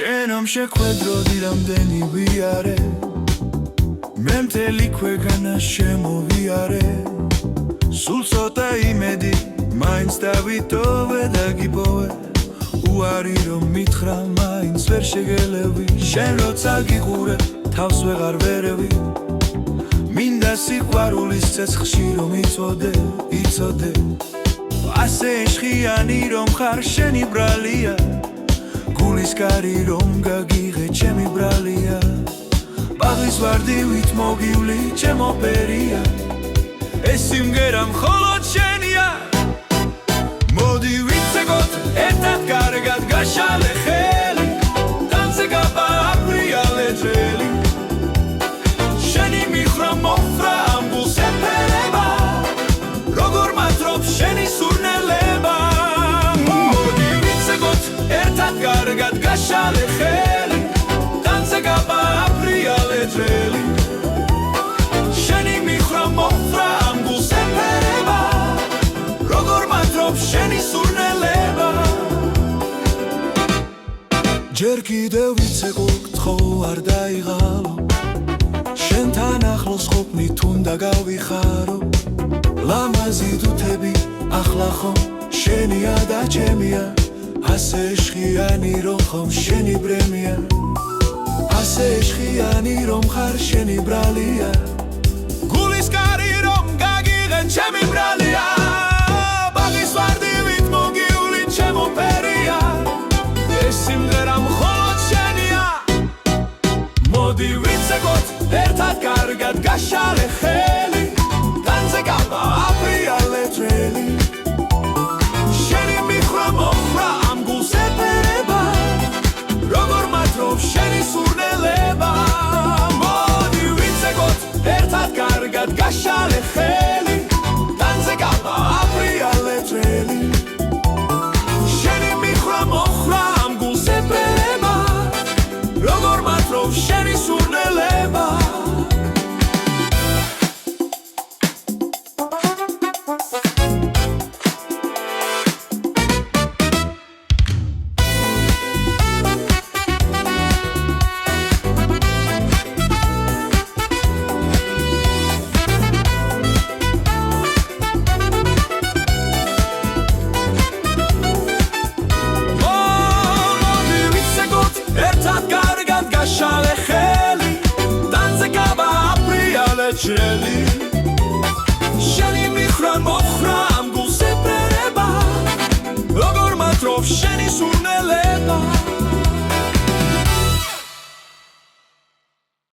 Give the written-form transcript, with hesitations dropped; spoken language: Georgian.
შენამ შეხვედროდი რამდენი ვიარე მე მთელი ქვეყანა შემოვიარე სულ ცოტა იმედი მაინც დავიტოვე და გიპოვე უარი რომ მითხრა მაინც ვერ შეგელევი შენ როცა გიყურე თავს ვეღარ ვერევი მინდა სიყვარულის ცეცხლში რომ იცოდე ასე იშხიანი რომ ხარ შენი ბრალია გულის კარი რომ გაგიღე ჩემი ბრალია ბაღის ვარდივით მოგივლი ჩემო პერია ეს სიმღერა მხოლოდ შენია მოდი ვიცეკოთ ერთად კარგად გაშალე ხელი დანზე გაბააბრიალე ძველი შენი მიხრა მოხრა ამ გულს ეფერება როგორ მატრობს შენი სურნელება მოდი ვიცეკოთ ერთად კარგად გაშალე ხელი დანზე გაბააბრიალე ძველი შენი მიხრა მოხრა ამ გულს ეფერება როგორ მატრობს შენი სურნელება ჯერ კიდევ ვიცეკო გთხოვ არ დაიღალო შენთან ახლოს ყოფნი თუნდა გავიხარო ლამაზი დუთები ახლა ხომ შენია და ჩემია ასე იშხიანი რომ ხომ შენი ბრემია ასე იშხიანი რომ ხარ შენი ბრალია გულის კარი რომ გაგიღე ჩემი ბრალია ბაღის ვარდივით მოგივლი ჩემო პერია ეს სიმღერა მხოლოდ შენია მოდი ვიცეკოთ ერთად კარგად გაშალე ხელი დანზე გაბააბრიალე ძველი შენი მიხრა მოხრა ამ გულს ეფერება როგორ მატრობს შენი სურნელება მოდი ვიცეკოთ ერთად კარგად გაშალე ხელი დანზე გაბააბრიალე ძველი შენი მიხრა მოხრა ამ გულს ეფერება როგორ მატრობს შენი სურნელება გაშალე ხელი დანზე გაბააბრიალე ძველი შენი მიხრა მოხრა ამ გულს ეფერება როგორ მატრობს შენი სურნელება